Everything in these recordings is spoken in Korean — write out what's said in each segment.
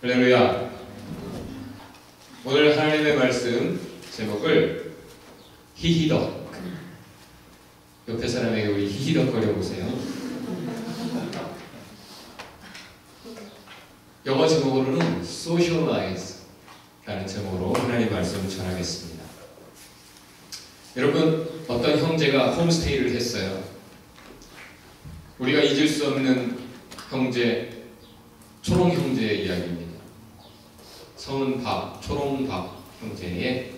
할렐루야. 오늘 하나님의 말씀 제목을 히히덕. 옆에 사람에게 우리 히히덕거려 보세요. 영어 제목으로는 Socialize 라는 제목으로 하나님의 말씀을 전하겠습니다. 여러분, 어떤 형제가 홈스테이를 했어요. 우리가 잊을 수 없는 형제, 초롱 형제의 이야기입니다. 성은 박, 초롱박 형제의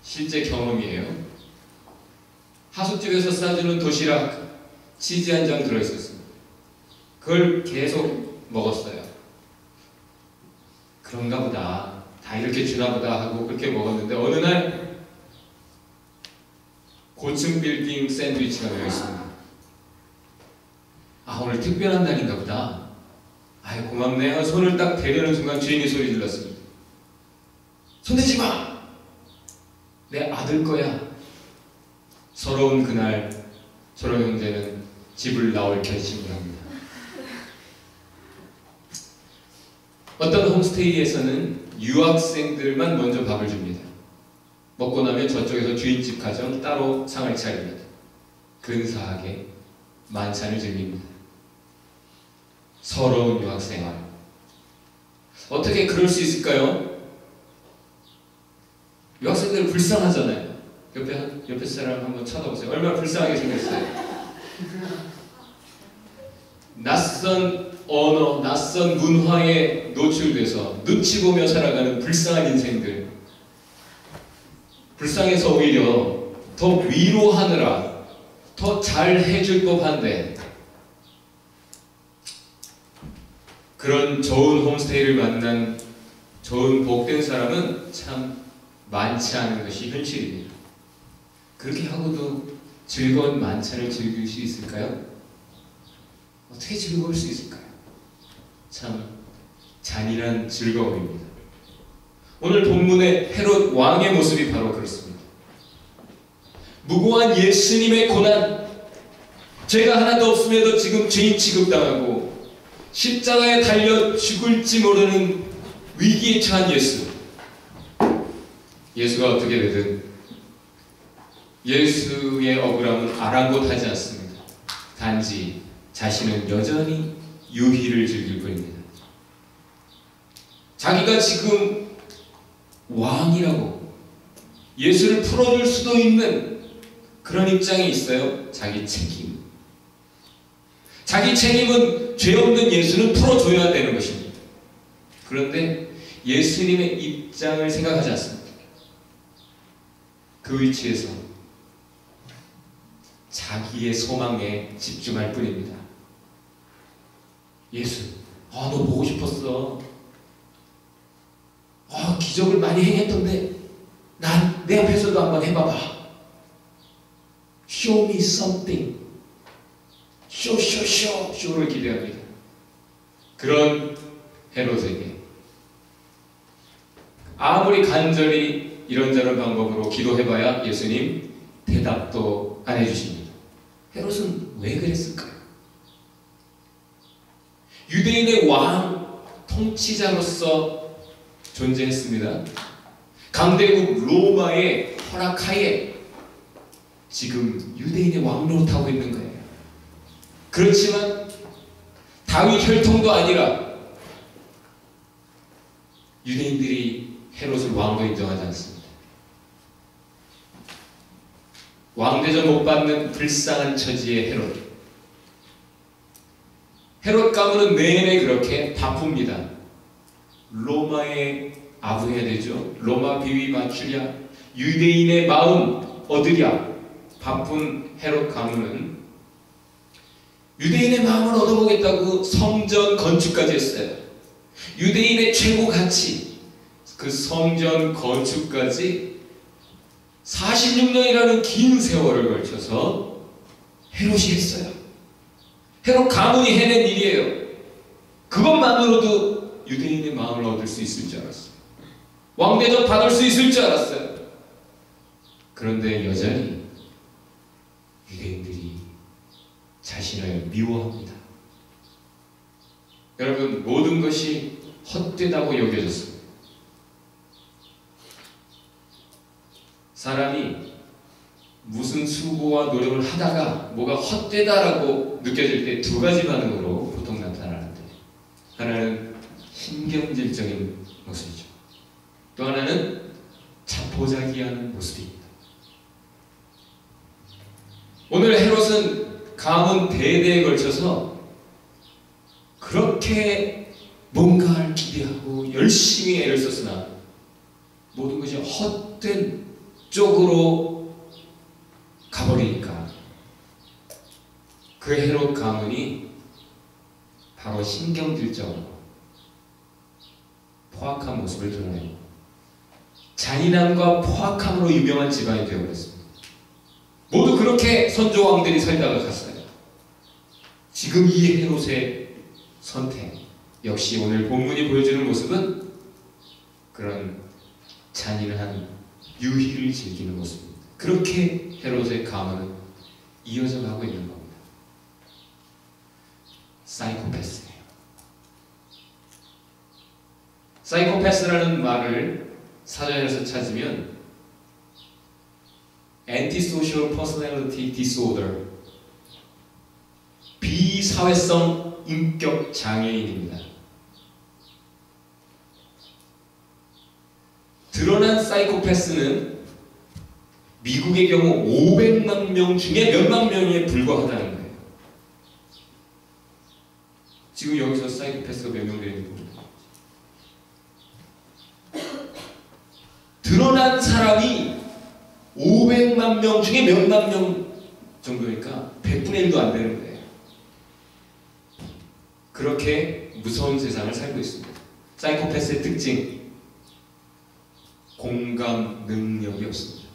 실제 경험이에요. 하숙집에서 싸주는 도시락 치즈 한 장 들어있었습니다. 그걸 계속 먹었어요. 그런가 보다, 다 이렇게 주나 보다 하고 그렇게 먹었는데 어느 날 고층 빌딩 샌드위치가 되어있습니다. 아, 오늘 특별한 날인가 보다. 아이, 고맙네요. 손을 딱 대려는 순간 주인이 소리 질렀습니다. 손대지 마! 내 아들 거야. 서러운 그날 초롱 형제는 집을 나올 결심을 합니다. 어떤 홈스테이에서는 유학생들만 먼저 밥을 줍니다. 먹고 나면 저쪽에서 주인집 가정 따로 상을 차립니다. 근사하게 만찬을 즐깁니다. 서러운 유학생활. 어떻게 그럴 수 있을까요? 유학생들은 불쌍하잖아요. 옆에 사람 한번 쳐다보세요. 얼마나 불쌍하게 생겼어요. 낯선 언어, 낯선 문화에 노출돼서 눈치 보며 살아가는 불쌍한 인생들. 불쌍해서 오히려 더 위로하느라 더 잘 해줄 법한데, 그런 좋은 홈스테이를 만난 좋은 복된 사람은 참 많지 않은 것이 현실입니다. 그렇게 하고도 즐거운 만찬을 즐길 수 있을까요? 어떻게 즐거울 수 있을까요? 참 잔인한 즐거움입니다. 오늘 본문의 헤롯 왕의 모습이 바로 그렇습니다. 무고한 예수님의 고난, 죄가 하나도 없음에도 지금 죄인 취급당하고 십자가에 달려 죽을지 모르는 위기에 처한 예수. 예수가 어떻게 되든 예수의 억울함은 아랑곳하지 않습니다. 단지 자신은 여전히 유희를 즐길 뿐입니다. 자기가 지금 왕이라고 예수를 풀어줄 수도 있는 그런 입장에 있어요. 자기 책임. 자기 책임은 죄 없는 예수는 풀어줘야 되는 것입니다. 그런데 예수님의 입장을 생각하지 않습니다. 그 위치에서 자기의 소망에 집중할 뿐입니다. 예수, 너 보고 싶었어. 기적을 많이 행했던데 난 내 앞에서도 한번 해봐봐. Show me something. 쇼를 기대합니다. 그런 헤롯에게 아무리 간절히 이런저런 방법으로 기도해봐야 예수님 대답도 안 해주십니다. 헤롯은 왜 그랬을까요? 유대인의 왕, 통치자로서 존재했습니다. 강대국 로마의 허락하에 지금 유대인의 왕 노릇하고 있는 거예요. 그렇지만 다윗 혈통도 아니라 유대인들이 헤롯을 왕으로 인정하지 않습니다. 왕대접 못 받는 불쌍한 처지의 헤롯. 헤롯 가문은 내내 그렇게 바쁩니다. 로마에 아부해야 되죠. 로마 비위 맞추랴, 유대인의 마음 얻으랴. 바쁜 헤롯 가문은 유대인의 마음을 얻어보겠다고 성전 건축까지 했어요. 유대인의 최고 가치, 그 성전 건축까지 46년이라는 긴 세월을 걸쳐서 헤롯이 했어요. 헤롯 가문이 해낸 일이에요. 그것만으로도 유대인의 마음을 얻을 수 있을 줄 알았어요. 왕대접 받을 수 있을 줄 알았어요. 그런데 여전히 유대인들이 자신을 미워합니다. 여러분, 모든 것이 헛되다고 여겨졌습니다. 사람이 무슨 수고와 노력을 하다가 뭐가 헛되다라고 느껴질 때 두 가지 반응으로 보통 나타나는데, 하나는 신경질적인 모습이죠. 또 하나는 자포자기하는 모습입니다. 오늘 헤롯은 가문 대대에 걸쳐서 그렇게 뭔가를 기대하고 열심히 애를 썼으나 모든 것이 헛된 쪽으로 가버리니까 그 헤롯 가문이 바로 신경질적으로 포악한 모습을 드러내고 잔인함과 포악함으로 유명한 집안이 되어버렸습니다. 모두 그렇게 선조왕들이 살다가 갔어요. 지금 이 헤롯의 선택 역시 오늘 본문이 보여주는 모습은 그런 잔인한 유희를 즐기는 모습입니다. 그렇게 헤롯의 가문은 이어져 가고 있는 겁니다. 사이코패스예요. 사이코패스라는 말을 사전에서 찾으면 Antisocial Personality Disorder, 비사회성 인격 장애인입니다. 드러난 사이코패스는 미국의 경우 500만 명 중에 몇만 명에 불과하다는 거예요. 지금 여기서 사이코패스가 몇 명 되는지 모릅니다. 드러난 사람이 500만 명 중에 몇만 명 정도니까 100분의 1도 안 되는 거예요. 그렇게 무서운 세상을 살고 있습니다. 사이코패스의 특징, 공감 능력이 없습니다.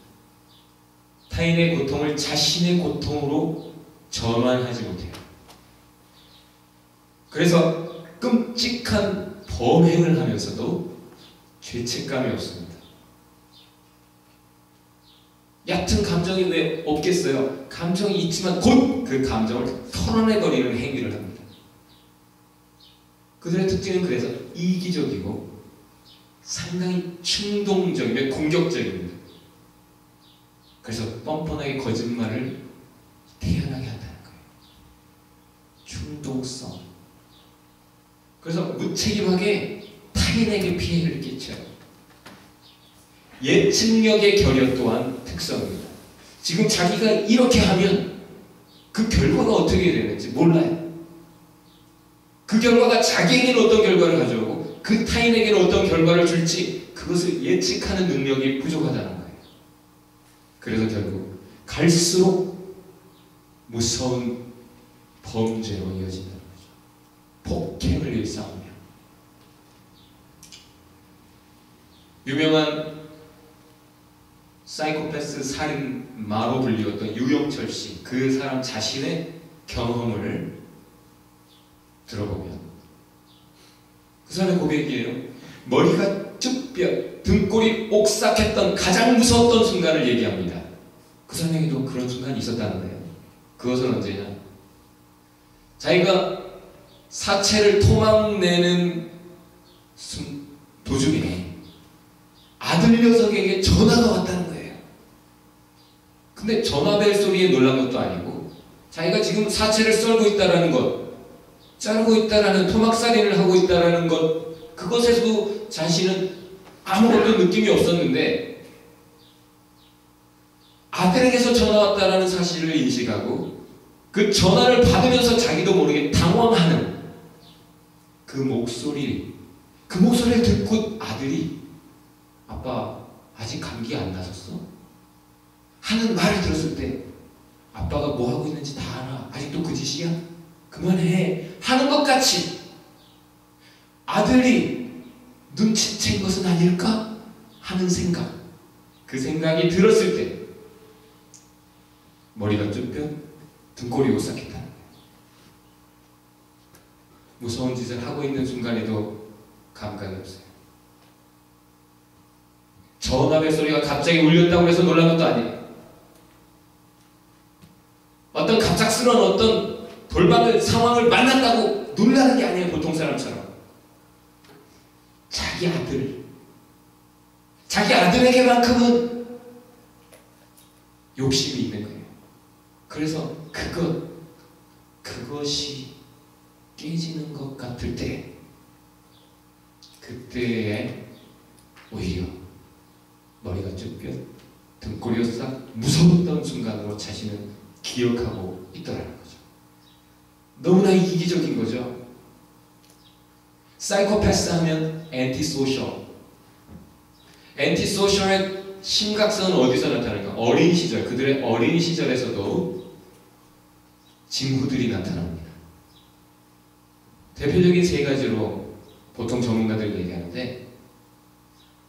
타인의 고통을 자신의 고통으로 전환하지 못해요. 그래서 끔찍한 범행을 하면서도 죄책감이 없습니다. 얕은 감정이 왜 없겠어요? 감정이 있지만 곧 그 감정을 털어내버리는 행위를 합니다. 그들의 특징은 그래서 이기적이고 상당히 충동적이며 공격적입니다. 그래서 뻔뻔하게 거짓말을 태연하게 한다는 거예요. 충동성. 그래서 무책임하게 타인에게 피해를 끼쳐요. 예측력의 결여 또한 특성입니다. 지금 자기가 이렇게 하면 그 결과가 어떻게 되는지 몰라요. 그 결과가 자기에게는 어떤 결과를 가져오고 그 타인에게는 어떤 결과를 줄지 그것을 예측하는 능력이 부족하다는 거예요. 그래서 결국 갈수록 무서운 범죄로 이어진다는 거죠. 폭행을 일삼으며. 유명한 사이코패스 살인마로 불리웠던 유영철 씨, 그 사람 자신의 경험을 들어보면 그 사람의 고백이에요. 머리가 쭈뼛, 등골이 옥삭했던 가장 무서웠던 순간을 얘기합니다. 그 사람에게도 그런 순간이 있었다는 거예요. 그것은 언제냐? 자기가 사체를 토막내는 도중에 아들 녀석에게 전화가 왔다는 거예요. 근데 전화벨 소리에 놀란 것도 아니고 자기가 지금 사체를 썰고 있다라는 것, 자르고 있다라는 토막살인을 하고 있다라는 것, 그것에서도 자신은 아무것도 느낌이 없었는데 아들에게서 전화 왔다라는 사실을 인식하고 그 전화를 받으면서 자기도 모르게 당황하는 그 목소리를 듣고 아들이 아빠 아직 감기 안 나섰어? 하는 말을 들었을 때 아빠가 뭐 하고 있는지 다 알아. 아직도 그 짓이야? 그만해. 하는 것 같이 아들이 눈치챈 것은 아닐까? 하는 생각. 그 생각이 들었을 때 머리가 쭈뼛, 등골이 오싹했다는 거예요. 무서운 짓을 하고 있는 순간에도 감각이 없어요. 전화벨 소리가 갑자기 울렸다고 해서 놀란 것도 아니에요. 어떤 갑작스러운 어떤 골방을 상황을 만났다고 놀라는 게 아니에요. 보통 사람처럼. 자기 아들에게만큼은 욕심이 있는 거예요. 그래서 그것이 깨지는 것 같을 때, 그때에 오히려 머리가 쭈뼛, 등골이 싹 무서웠던 순간으로 자신은 기억하고 있더라는 거죠. 너무나 이기적인 거죠. 사이코패스 하면 엔티소셜. 엔티소셜의 심각성은 어디서 나타나는가? 어린 시절, 그들의 어린 시절에서도 징후들이 나타납니다. 대표적인 세 가지로 보통 전문가들이 얘기하는데,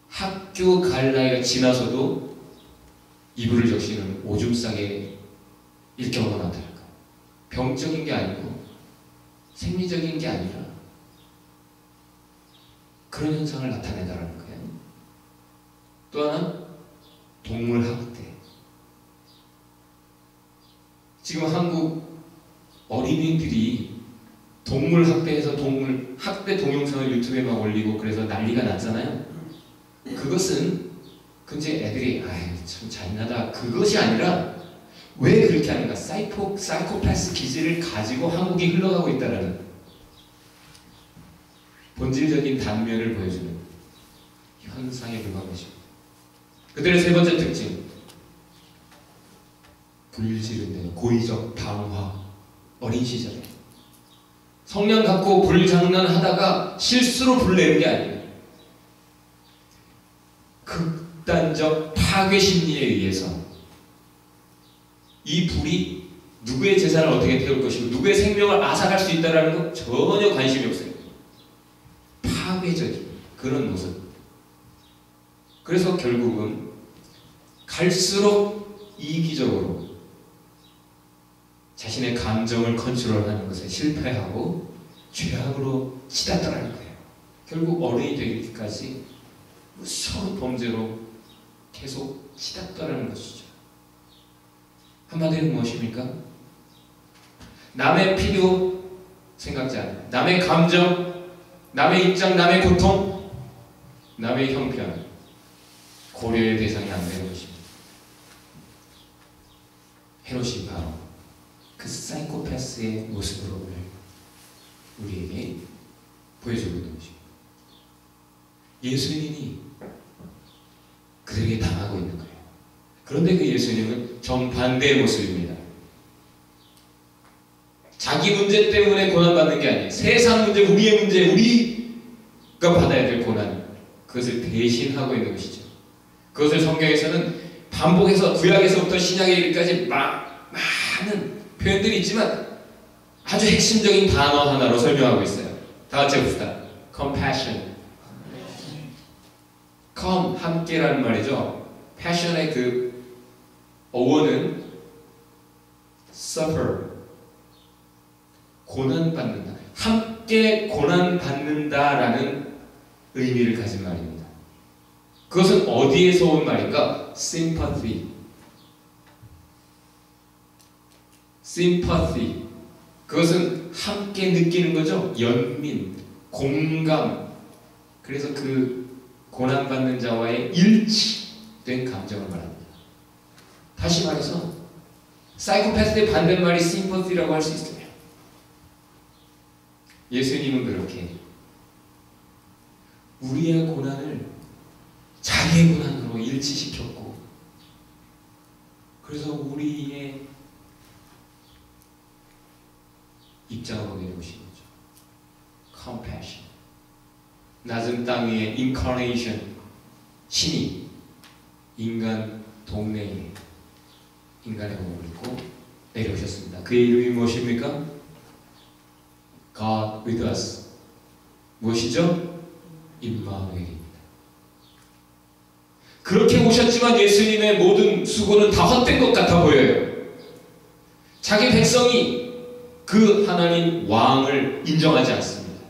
학교 갈 나이가 지나서도 이불을 적시는 오줌 싸게 일 경우가 나타날까? 병적인 게 아니고 생리적인 게 아니라 그런 현상을 나타내다라는 거예요. 또 하나, 동물 학대. 지금 한국 어린이들이 동물 학대에서 동물 학대 동영상을 유튜브에 막 올리고 그래서 난리가 났잖아요. 그것은 근데 애들이 참 잔인하다, 그것이 아니라 왜 그렇게 하는가? 사이코패스 기질을 가지고 한국이 흘러가고 있다는 본질적인 단면을 보여주는 현상에 불과한 것입니다. 그들의 세 번째 특징, 불지른대요. 고의적 방화. 어린 시절에 성냥 갖고 불장난하다가 실수로 불내는 게 아니에요. 극단적 파괴 심리에 의해서 이 불이 누구의 재산을 어떻게 태울 것이고 누구의 생명을 앗아갈 수 있다는 건 전혀 관심이 없어요. 파괴적인 그런 모습. 그래서 결국은 갈수록 이기적으로 자신의 감정을 컨트롤하는 것에 실패하고 죄악으로 치닫더라는 거예요. 결국 어른이 되기까지 무서운 범죄로 계속 치닫더라는 것이죠. 한마디로 무엇입니까? 남의 필요 생각지 않아요. 남의 감정, 남의 입장, 남의 고통, 남의 형편 고려의 대상이 안 되는 것입니다. 헤롯이 바로 그 사이코패스의 모습으로 우리에게 보여주고 있는 것입니다. 예수님이 그들에게 당하고 있는 거예요. 그런데 그 예수님은 정반대의 모습입니다. 자기 문제 때문에 고난받는 게 아니에요. 세상 문제, 우리의 문제, 우리가 받아야 될 고난, 그것을 대신하고 있는 것이죠. 그것을 성경에서는 반복해서 구약에서부터 신약에 이르기까지 많은 표현들이 있지만 아주 핵심적인 단어 하나로 설명하고 있어요. 다 같이 해봅시다. compassion. come, 함께라는 말이죠. passion의 그 어원은 suffer, 고난받는다. 함께 고난받는다라는 의미를 가진 말입니다. 그것은 어디에서 온 말인가? sympathy. sympathy. 그것은 함께 느끼는 거죠. 연민, 공감. 그래서 그 고난받는 자와의 일치된 감정을 말합니다. 다시 말해서 사이코패스의 반대말이 sympathy라고 할 수 있어요. 예수님은 그렇게 우리의 고난을 자기의 고난으로 일치시켰고, 그래서 우리의 입장을 보게 되신 거죠. compassion. 낮은 땅 위에 incarnation, 신이 인간 동네에 인간의 몸을 입고 내려오셨습니다. 그의 이름이 무엇입니까? God with us. 무엇이죠? 임마누엘입니다. 그렇게 오셨지만 예수님의 모든 수고는 다 헛된 것 같아 보여요. 자기 백성이 그 하나님 왕을 인정하지 않습니다.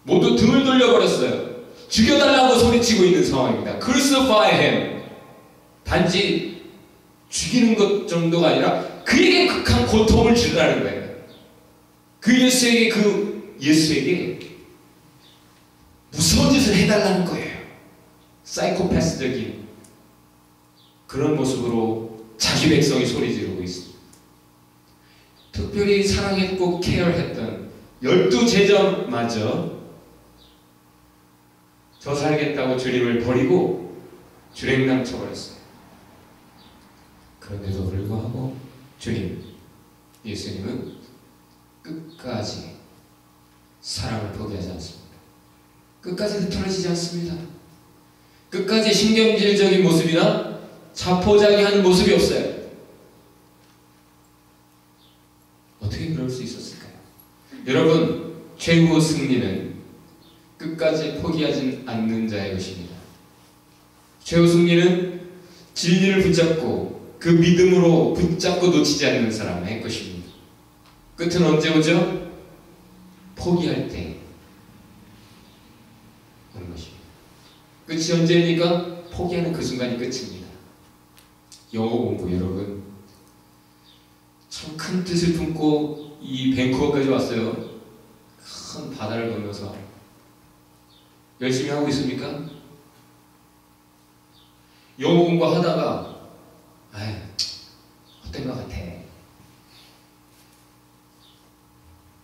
모두 등을 돌려버렸어요. 죽여달라고 소리치고 있는 상황입니다. Crucify him. 단지 죽이는 것 정도가 아니라 그에게 극한 고통을 주라는 거예요. 그 예수에게 무서운 짓을 해달라는 거예요. 사이코패스적인 그런 모습으로 자기 백성이 소리 지르고 있습니다. 특별히 사랑했고 케어했던 12제자마저 저 살겠다고 주님을 버리고 주랭랑 쳐버렸어요. 그런데도 불구하고 예수님은 끝까지 사랑을 포기하지 않습니다. 끝까지 흐트러지지 않습니다. 끝까지 신경질적인 모습이나 자포자기하는 모습이 없어요. 어떻게 그럴 수 있었을까요? 여러분, 최후 승리는 끝까지 포기하지 않는 자의 것입니다. 최후 승리는 진리를 붙잡고 그 믿음으로 붙잡고 놓치지 않는 사람의 것입니다. 끝은 언제 오죠? 포기할 때 오는 것입니다. 끝이 언제입니까? 포기하는 그 순간이 끝입니다. 영어 공부, 여러분, 참 큰 뜻을 품고 이 밴쿠버까지 왔어요. 큰 바다를 건너서 열심히 하고 있습니까? 영어 공부하다가 헛된 것 같아.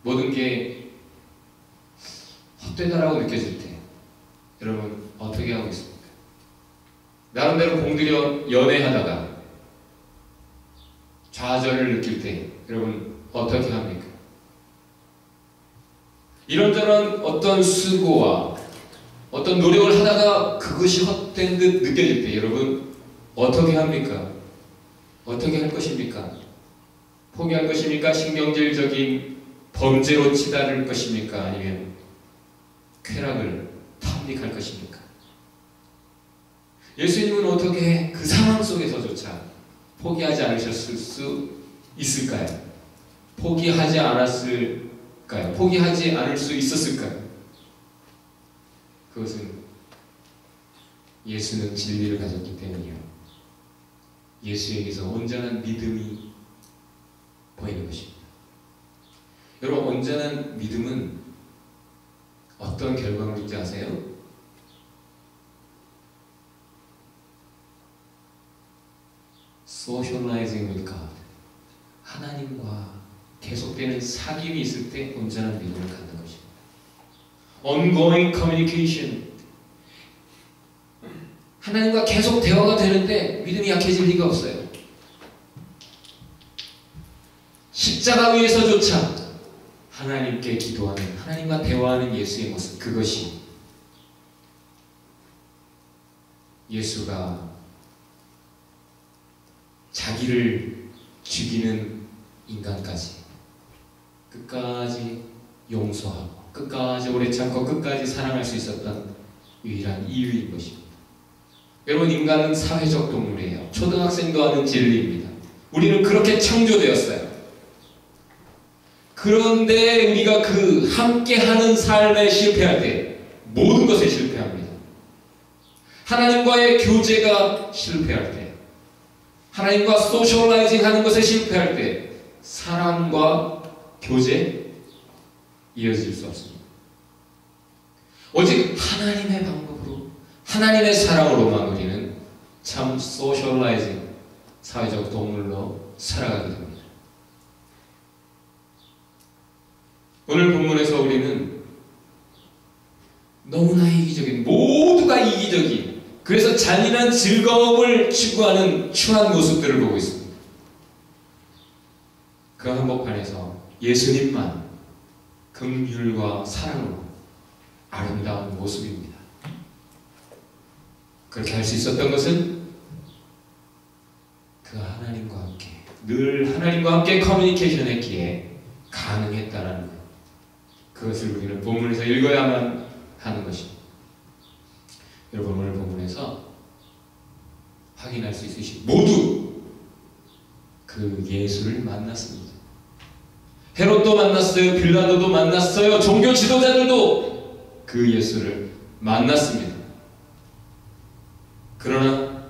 모든 게 헛되다라고 느껴질 때 여러분 어떻게 하고 있습니까? 나름대로 공들여 연애하다가 좌절을 느낄 때 여러분 어떻게 합니까? 이런저런 어떤 수고와 어떤 노력을 하다가 그것이 헛된 듯 느껴질 때 여러분 어떻게 합니까? 어떻게 할 것입니까? 포기할 것입니까? 신경질적인 범죄로 치달을 것입니까? 아니면 쾌락을 탐닉할 것입니까? 예수님은 어떻게 그 상황 속에서조차 포기하지 않으셨을 수 있을까요? 포기하지 않았을까요? 포기하지 않을 수 있었을까요? 그것은 예수는 진리를 가졌기 때문이요. 예수에게서 온전한 믿음이 보이는 것입니다. 여러분, 온전한 믿음은 어떤 결과를 있지 아세요? Socializing with God. 하나님과 계속되는 사귐이 있을 때 온전한 믿음을 갖는 것입니다. Ongoing communication. 하나님과 계속 대화가 되는데 믿음이 약해질 리가 없어요. 십자가 위에서조차 하나님께 기도하는, 하나님과 대화하는 예수의 모습, 그것이 예수가 자기를 죽이는 인간까지 끝까지 용서하고 끝까지 오래 참고 끝까지 사랑할 수 있었던 유일한 이유인 것입니다. 여러분, 인간은 사회적 동물이에요. 초등학생도 아는 진리입니다. 우리는 그렇게 창조되었어요. 그런데 우리가 그 함께하는 삶에 실패할 때 모든 것에 실패합니다. 하나님과의 교제가 실패할 때, 하나님과 소셜라이징 하는 것에 실패할 때 사람과 교제 이어질 수 없습니다. 오직 하나님의 방법으로, 하나님의 사랑으로만 우리는 참 소셜라이징, 사회적 동물로 살아가게 됩니다. 오늘 본문에서 우리는 너무나 이기적인, 모두가 이기적인, 그래서 잔인한 즐거움을 추구하는 추한 모습들을 보고 있습니다. 그 한복판에서 예수님만 긍휼과 사랑으로 아름다운 모습입니다. 그렇게 할 수 있었던 것은 그 하나님과 함께, 늘 하나님과 함께 커뮤니케이션 했기에 가능했다라는 것. 그것을 우리는 본문에서 읽어야만 하는 것입니다. 여러분, 오늘 본문에서 확인할 수 있으신 모두 그 예수를 만났습니다. 헤롯도 만났어요. 빌라도도 만났어요. 종교 지도자들도 그 예수를 만났습니다. 그러나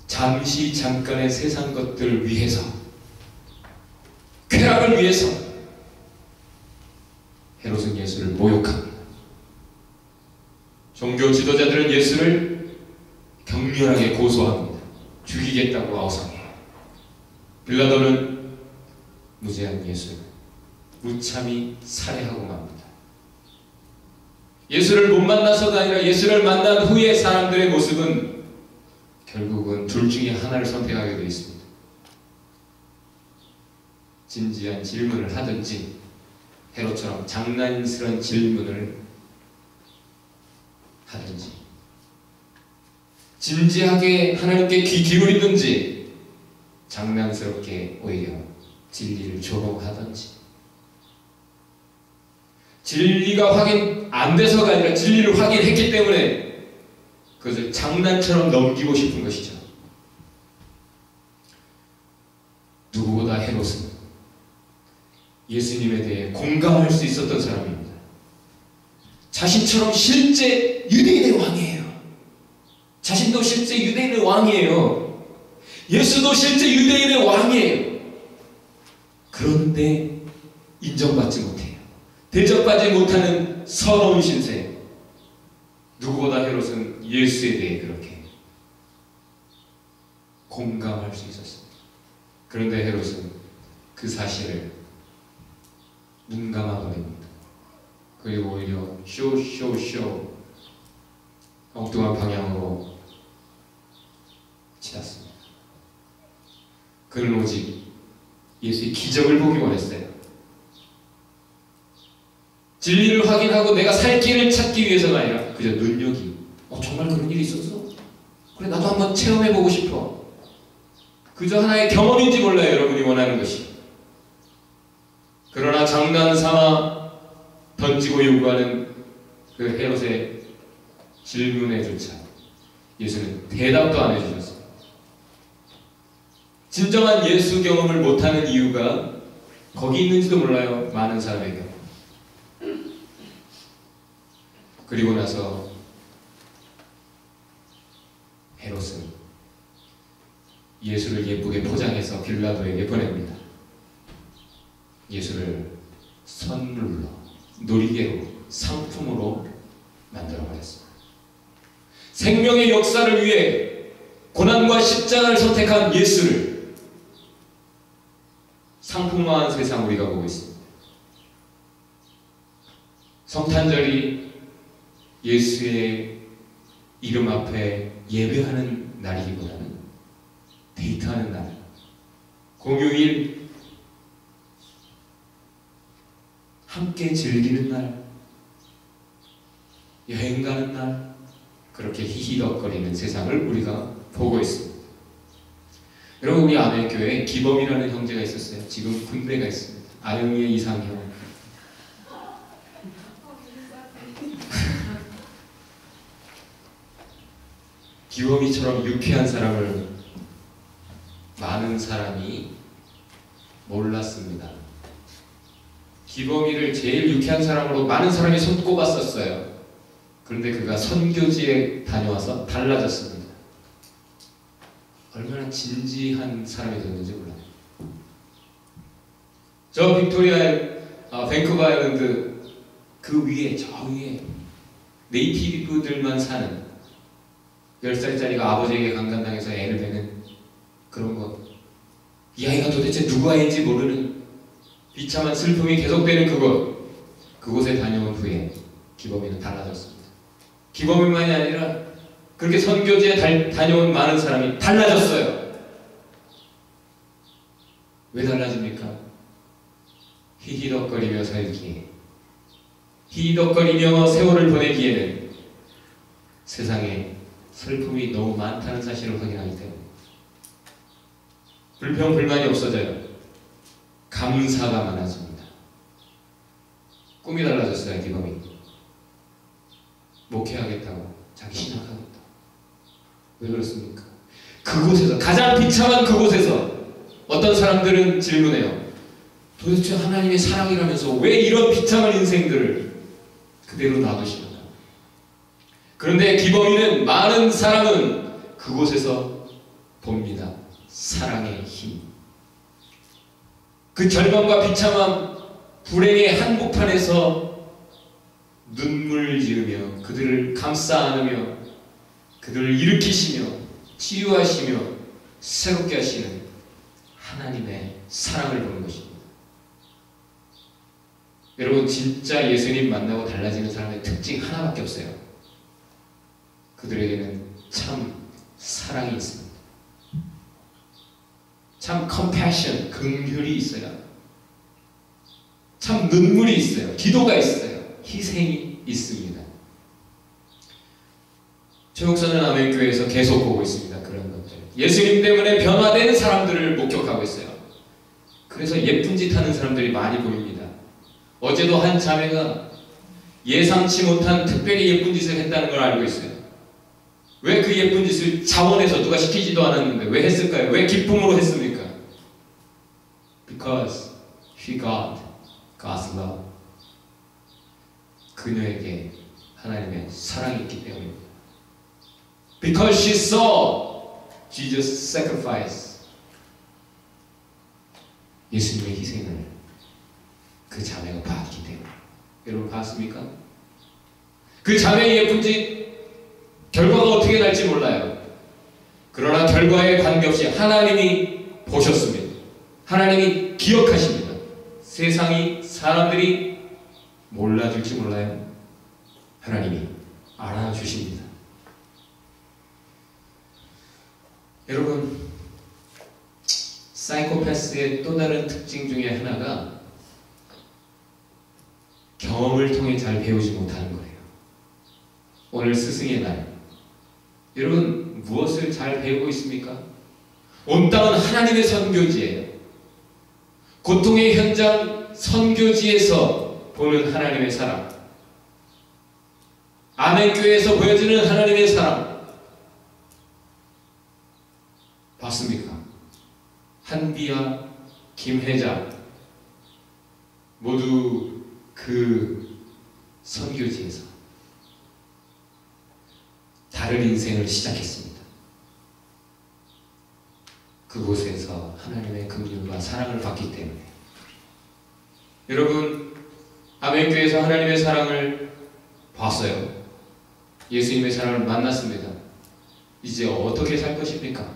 잠깐의 세상 것들을 위해서, 쾌락을 위해서, 헤롯은 예수를 모욕합니다. 종교 지도자들은 예수를 격렬하게 고소합니다. 죽이겠다고 아우성해요. 빌라도는 무죄한 예수를 무참히 살해하고 맙니다. 예수를 못 만나서가 아니라 예수를 만난 후의 사람들의 모습은 결국은 둘 중에 하나를 선택하게 되어 있습니다. 진지한 질문을 하든지 헤롯처럼 장난스러운 질문을 하든지, 진지하게 하나님께 귀 기울이든지, 장난스럽게 오히려 진리를 조롱하든지. 진리가 확인 안 돼서가 아니라 진리를 확인했기 때문에 그것을 장난처럼 넘기고 싶은 것이죠. 누구보다 헤롯은 예수님에 대해 공감할 수 있었던 사람입니다. 자신처럼 실제 유대인의 왕이에요. 자신도 실제 유대인의 왕이에요. 예수도 실제 유대인의 왕이에요. 그런데 인정받지 못해요. 대접받지 못하는 서러운 신세. 누구보다 헤롯은 예수에 대해 그렇게 공감할 수 있었습니다. 그런데 헤롯은 그 사실을 눈감아버립니다. 그리고 오히려 쇼 엉뚱한 방향으로 치닫습니다. 그는 오직 예수의 기적을 보기 원했어요. 진리를 확인하고 내가 살 길을 찾기 위해서가 아니라 그저 눈여기. 정말 그런 일이 있었어? 그래, 나도 한번 체험해보고 싶어. 그저 하나의 경험인지 몰라요, 여러분이 원하는 것이. 그러나 장난삼아 던지고 요구하는 그 헤롯의 질문에조차 예수는 대답도 안 해주셨어요. 진정한 예수 경험을 못하는 이유가 거기 있는지도 몰라요, 많은 사람에게. 그리고 나서 헤롯은 예수를 예쁘게 포장해서 빌라도에게 보냅니다. 예수를 선물로, 놀이개로, 상품으로 만들어버렸습니다. 생명의 역사를 위해 고난과 십자가를 선택한 예수를 상품화한 세상 우리가 보고 있습니다. 성탄절이 예수의 이름 앞에 예배하는 날이기보다는 데이트하는 날, 공휴일 함께 즐기는 날, 여행 가는 날, 그렇게 히히덕거리는 세상을 우리가 보고 있습니다. 여러분, 우리 아내 교회에 기범이라는 형제가 있었어요. 지금 군대가 있습니다. 아영이의 이상형. 기범이처럼 유쾌한 사람을 많은 사람이 몰랐습니다. 기범이를 제일 유쾌한 사람으로 많은 사람이 손꼽았었어요. 그런데 그가 선교지에 다녀와서 달라졌습니다. 얼마나 진지한 사람이 됐는지 몰라요. 저 빅토리아, 밴쿠버 아일랜드 그 위에, 저 위에 네이티브들만 사는 10살짜리가 아버지에게 강간당해서 애를 베는 그런 것. 이 아이가 도대체 누구 아이인지 모르는 비참한 슬픔이 계속되는 그곳에 다녀온 후에 기범이는 달라졌습니다. 기범이만이 아니라 그렇게 선교지에 다녀온 많은 사람이 달라졌어요. 왜 달라집니까? 히히덕거리며 살기에, 히히덕거리며 세월을 보내기에는 세상에 슬픔이 너무 많다는 사실을 확인하기 때문에 불평, 불만이 없어져요. 감사가 많아집니다. 꿈이 달라졌어요. 기범이 목회하겠다고, 자기 신학하겠다고. 왜 그렇습니까? 그곳에서, 가장 비참한 그곳에서 어떤 사람들은 질문해요. 도대체 하나님의 사랑이라면서 왜 이런 비참한 인생들을 그대로 놔두시는가? 그런데 기범이는, 많은 사람은 그곳에서 봅니다. 사랑의 힘. 그 절망과 비참함, 불행의 한복판에서 눈물 지으며 그들을 감싸 안으며 그들을 일으키시며 치유하시며 새롭게 하시는 하나님의 사랑을 보는 것입니다. 여러분, 진짜 예수님 만나고 달라지는 사람의 특징 하나밖에 없어요. 그들에게는 참 사랑이 있습니다. 참 compassion, 긍휼이 있어요. 참 눈물이 있어요. 기도가 있어요. 희생이 있습니다. 최 목사는 아멘교회에서 계속 보고 있습니다. 그런 것들. 예수님 때문에 변화된 사람들을 목격하고 있어요. 그래서 예쁜 짓 하는 사람들이 많이 보입니다. 어제도 한 자매가 예상치 못한 특별히 예쁜 짓을 했다는 걸 알고 있어요. 왜 그 예쁜 짓을 자원해서 누가 시키지도 않았는데 왜 했을까요? 왜 기쁨으로 했습니까? Because she got God's love. 그녀에게 하나님의 사랑이 있기 때문입니다. Because she saw Jesus' sacrifice. 예수님의 희생을 그 자매가 봤기 때문에. 여러분 봤습니까? 그 자매의 예쁜 짓 결과가 어떻게 날지 몰라요. 그러나 결과에 관계없이 하나님이 보셨습니다. 하나님이 기억하십니다. 세상이 사람들이 몰라줄지 몰라요. 하나님이 알아주십니다. 여러분, 사이코패스의 또 다른 특징 중에 하나가 경험을 통해 잘 배우지 못하는 거예요. 오늘 스승의 날, 여러분 무엇을 잘 배우고 있습니까? 온 땅은 하나님의 선교지예요. 고통의 현장 선교지에서 보는 하나님의 사랑, 아멘교회에서 보여지는 하나님의 사랑 봤습니까? 한비와 김혜자 모두 그 선교지에서 다른 인생을 시작했습니다. 그곳에서 하나님의 긍휼과 사랑을 받기 때문에. 여러분, 아멘교회에서 하나님의 사랑을 봤어요. 예수님의 사랑을 만났습니다. 이제 어떻게 살 것입니까?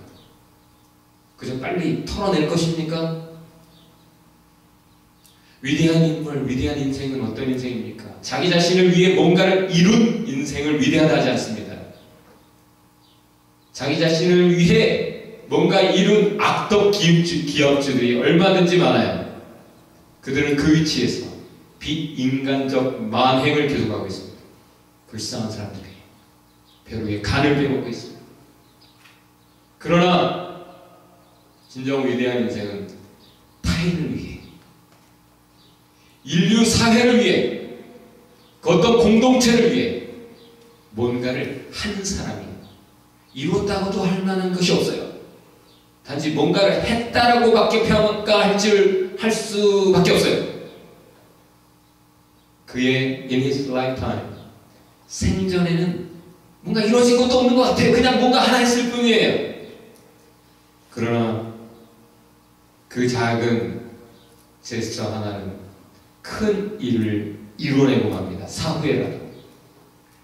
그저 빨리 털어낼 것입니까? 위대한 인물, 위대한 인생은 어떤 인생입니까? 자기 자신을 위해 뭔가를 이룬 인생을 위대하다 하지 않습니다. 자기 자신을 위해 뭔가 이룬 악덕 기업주들이 얼마든지 많아요. 그들은 그 위치에서 비인간적 만행을 계속하고 있습니다. 불쌍한 사람들이 벼룩의 간을 빼먹고 있습니다. 그러나 진정 위대한 인생은 타인을 위해, 인류 사회를 위해, 그 어떤 공동체를 위해 뭔가를 하는 사람이 이뤘다고도 할 만한 것이 없어요. 단지 뭔가를 했다라고밖에 평가할 수밖에 없어요. 그의 in his lifetime, 생전에는 뭔가 이루어진 것도 없는 것 같아요. 그냥 뭔가 하나 했을 뿐이에요. 그러나 그 작은 제스처 하나는 큰 일을 이뤄내고 갑니다. 사후에라도.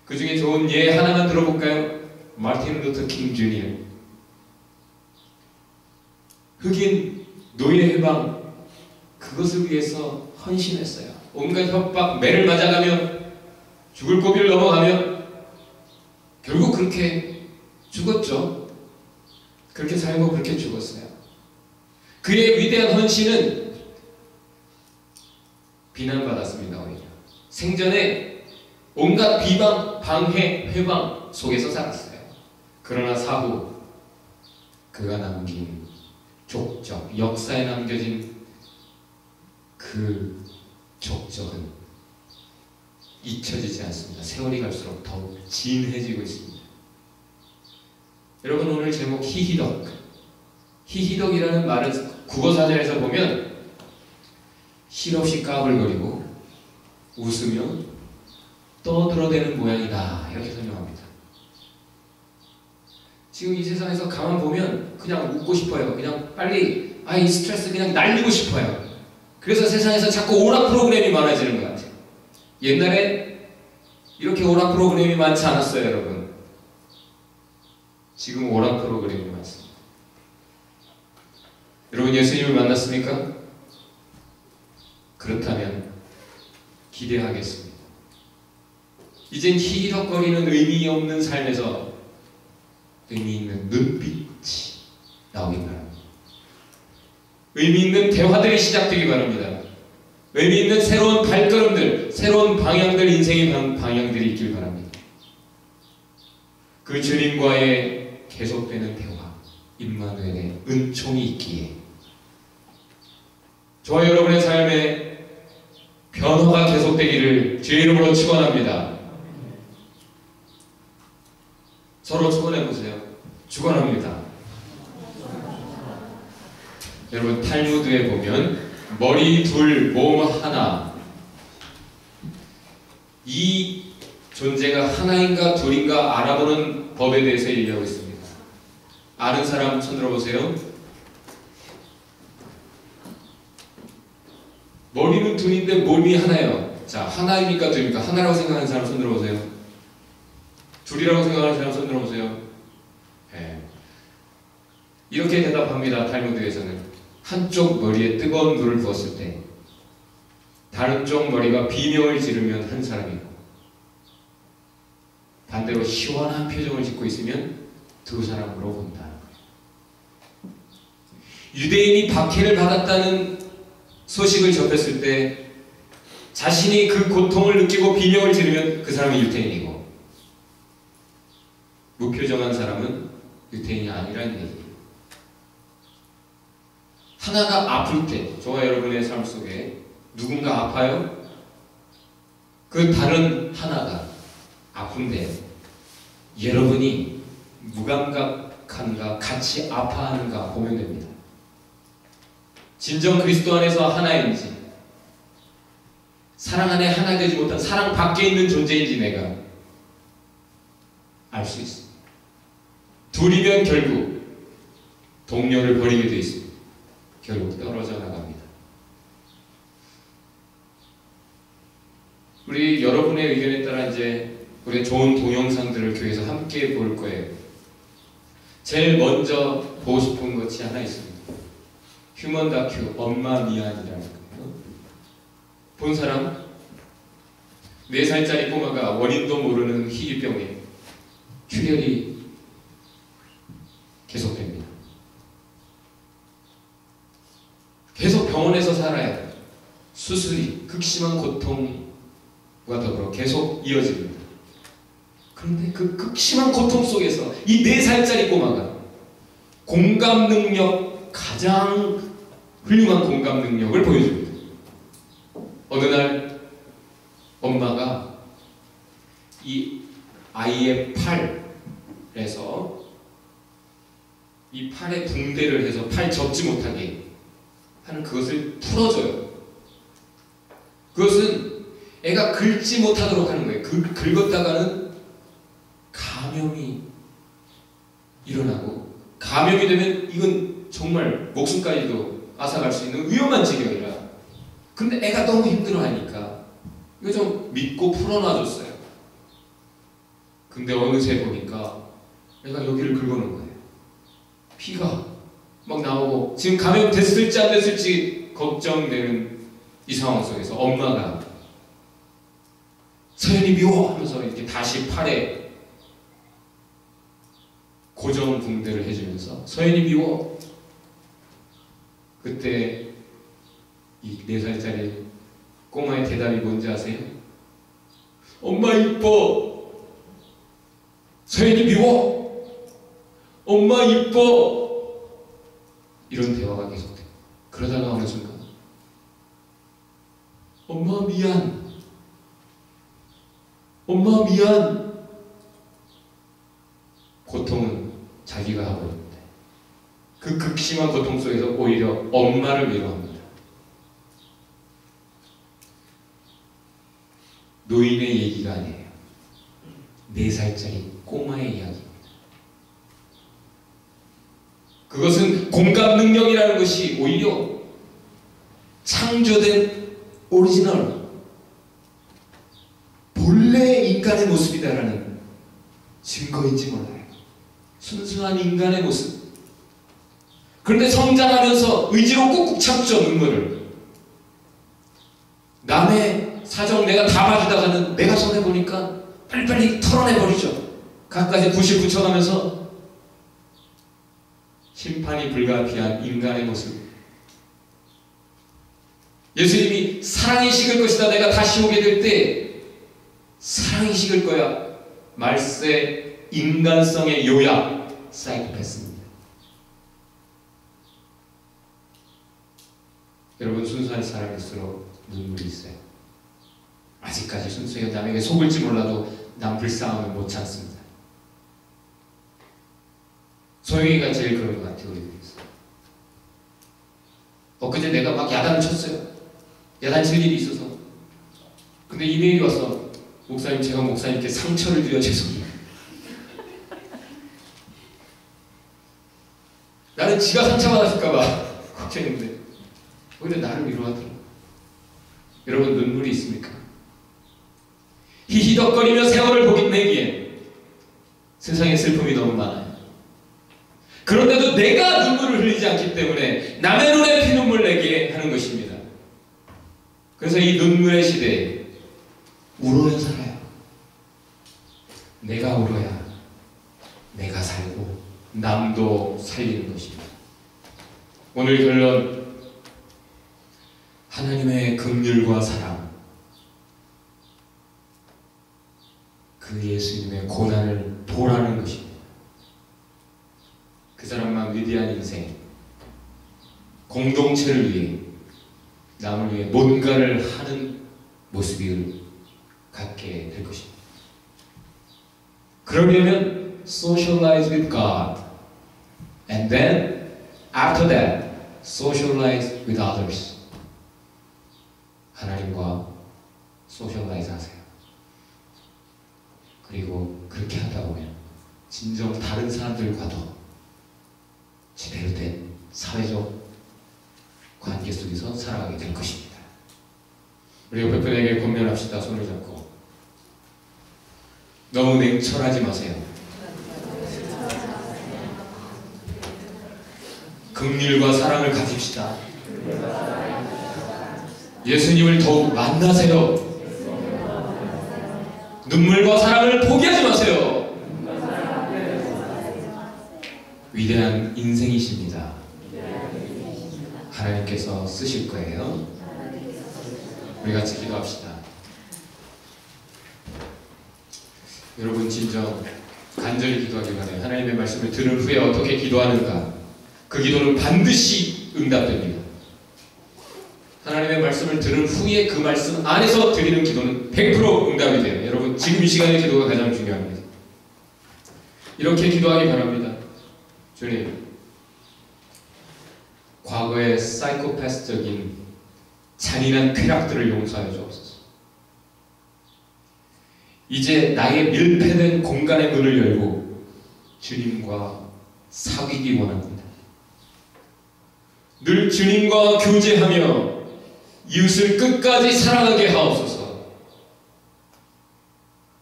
그 중에 좋은 예 하나만 들어볼까요? 마틴 루터 킹 주니어. 흑인 노예 해방, 그것을 위해서 헌신했어요. 온갖 협박, 매를 맞아가며 죽을 고비를 넘어가며 결국 그렇게 죽었죠. 그렇게 살고 그렇게 죽었어요. 그의 위대한 헌신은 비난받았습니다. 오히려 생전에 온갖 비방, 방해, 회방 속에서 살았어요. 그러나 사후 그가 남긴 족적, 역사에 남겨진 그 족적은 잊혀지지 않습니다. 세월이 갈수록 더욱 진해지고 있습니다. 여러분, 오늘 제목 히히덕. 히히덕이라는 말은 국어사전에서 보면 실없이 까불거리고 웃으며 떠들어대는 모양이다, 이렇게 설명합니다. 지금 이 세상에서 가만 보면 그냥 웃고 싶어요. 그냥 빨리 이 스트레스 그냥 날리고 싶어요. 그래서 세상에서 자꾸 오락 프로그램이 많아지는 것 같아요. 옛날에 이렇게 오락 프로그램이 많지 않았어요, 여러분. 지금 오락 프로그램이 많습니다. 여러분 예수님을 만났습니까? 그렇다면 기대하겠습니다. 이젠 희덕거리는 의미 없는 삶에서 의미 있는 눈빛이 나오기 바랍니다. 의미 있는 대화들이 시작되기 바랍니다. 의미 있는 새로운 발걸음들, 새로운 방향들, 인생의 방향들이 있길 바랍니다. 그 주님과의 계속되는 대화, 임마누엘의 은총이 있기에 저와 여러분의 삶에 변화가 계속되기를 주의 이름으로 축원합니다. 서로 축원해보세요. 축원합니다. 여러분 탈무드에 보면 머리 둘, 몸 하나, 이 존재가 하나인가 둘인가 알아보는 법에 대해서 얘기하고 있습니다. 아는 사람 손 들어보세요. 머리는 둘인데 몸이 하나예요. 자, 하나입니까 둘입니까? 하나라고 생각하는 사람 손 들어보세요. 둘이라고 생각하는 사람 손 들어보세요. 네. 이렇게 대답합니다. 탈무드에서는 한쪽 머리에 뜨거운 물을 부었을 때 다른 쪽 머리가 비명을 지르면 한 사람이고 반대로 시원한 표정을 짓고 있으면 두 사람으로 본다는 거예요. 유대인이 박해를 받았다는 소식을 접했을 때 자신이 그 고통을 느끼고 비명을 지르면 그 사람이 유대인이고 무표정한 사람은 유대인이 아니라는 얘기예요. 하나가 아플 때 저와 여러분의 삶 속에 누군가 아파요? 그 다른 하나가 아픈데 여러분이 무감각한가 같이 아파하는가 보면 됩니다. 진정 그리스도 안에서 하나인지 사랑 안에 하나 되지 못한 사랑 밖에 있는 존재인지 내가 알 수 있습니다. 둘이면 결국 동료를 버리게 돼 있습니다. 결국 떨어져 나갑니다. 우리 여러분의 의견에 따라 이제 우리 좋은 동영상들을 교회에서 함께 볼 거예요. 제일 먼저 보고 싶은 것이 하나 있습니다. 휴먼 다큐 엄마 미안이라는 거예요. 본 사람? 4살짜리 꼬마가 원인도 모르는 희귀병에 출혈이 계속됩니다. 계속 병원에서 살아야 수술이 극심한 고통과 더불어 계속 이어집니다. 그런데 그 극심한 고통 속에서 이 4살짜리 꼬마가 공감 능력, 가장 훌륭한 공감 능력을 보여줍니다. 어느 날 엄마가 이 아이의 팔에서 이 팔에 붕대를 해서 팔 접지 못하게 하는 그것을 풀어줘요. 그것은 애가 긁지 못하도록 하는 거예요. 긁었다가는 감염이 일어나고 감염이 되면 이건 정말 목숨까지도 앗아갈 수 있는 위험한 지경이라. 근데 애가 너무 힘들어하니까 이거 좀 믿고 풀어놔줬어요. 근데 어느새 보니까 애가 여기를 긁어놓은 거예요. 피가 막 나오고 지금 감염됐을지 안 됐을지 걱정되는 이 상황 속에서 엄마가 서연이 미워 하면서 이렇게 다시 팔에 고정 붕대를 해주면서 서연이 미워. 그때 이 4살짜리 꼬마의 대답이 뭔지 아세요? 엄마 이뻐. 서연이 미워. 엄마 이뻐. 이런 대화가 계속돼요. 그러다가 어느 순간 엄마 미안. 엄마 미안. 고통은 자기가 하고 있는데 그 극심한 고통 속에서 오히려 엄마를 위로합니다. 노인의 얘기가 아니에요. 4살짜리 꼬마의 이야기입니다. 그것은 공감 능력이라는 것이 오히려 창조된 오리지널 본래의 인간의 모습이다라는 증거인지 몰라요. 순수한 인간의 모습. 그런데 성장하면서 의지로 꾹꾹 참죠, 눈물을. 남의 사정 내가 다 봐주다가는 내가 손해보니까 빨리빨리 털어내버리죠. 갖가지 붓을 붙여가면서 심판이 불가피한 인간의 모습. 예수님이 사랑이 식을 것이다. 내가 다시 오게 될 때 사랑이 식을 거야. 말세 인간성의 요약, 사이코패스입니다. 여러분, 순수한 사람일수록 눈물이 있어요. 아직까지 순수해요. 남에게 속을지 몰라도 남 불쌍함을 못 참습니다. 소영이가 제일 그런 것 같아요. 우리에서. 엊그제 내가 막 야단을 쳤어요. 야단칠 일이 있어서. 근데 이메일이 왔어. 목사님, 제가 목사님께 상처를 드려 죄송해요. 나는 지가 상처받았을까봐 걱정했는데 오히려 나를 위로하더라고요. 여러분, 눈물이 있습니까? 히히덕거리며 세월을 보내기에 세상에 슬픔이 너무 많아요. 그런데도 내가 눈물을 흘리지 않기 때문에 남의 눈에 피눈물 내게 하는 것입니다. 그래서 이 눈물의 시대에 울어야 살아요. 내가 울어야 내가 살고 남도 살리는 것입니다. 오늘 결론, 하나님의 긍휼과 사랑, 그 예수님의 고난을 보라는 것입니다. 그 사람만 위대한 인생, 공동체를 위해, 남을 위해 뭔가를 하는 모습을 갖게 될 것입니다. 그러려면 socialize with God, and then after that socialize with others. 하나님과 소셜라이즈 하세요. 그리고 그렇게 하다 보면 진정 다른 사람들과도 제대로 된 사회적 관계 속에서 살아가게 될 것입니다. 우리 옆에 분에게 권면합시다. 손을 잡고. 너무 냉철하지 마세요. 긍휼과 사랑을 가집시다. 예수님을 더욱 만나세요. 눈물과 사랑을 포기하지 마세요. 위대한 인생이십니다. 하나님께서 쓰실 거예요. 우리 같이 기도합시다. 여러분, 진정 간절히 기도하기 바라요. 하나님의 말씀을 들은 후에 어떻게 기도하는가, 그 기도는 반드시 응답됩니다. 하나님의 말씀을 들은 후에 그 말씀 안에서 드리는 기도는 100% 응답이 돼요. 여러분, 지금 이 시간의 기도가 가장 중요합니다. 이렇게 기도하기 바랍니다. 주님, 과거의 사이코패스적인 잔인한 쾌락들을 용서하여 주옵소서. 이제 나의 밀폐된 공간의 문을 열고 주님과 사귀기 원합니다. 늘 주님과 교제하며 이웃을 끝까지 사랑하게 하옵소서.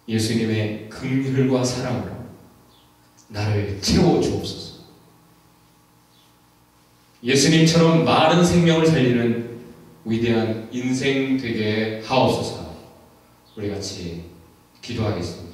예수님의 긍휼과 사랑으로 나를 채워주옵소서. 예수님처럼 많은 생명을 살리는 위대한 인생 되게 하옵소서. 우리 같이 기도하겠습니다.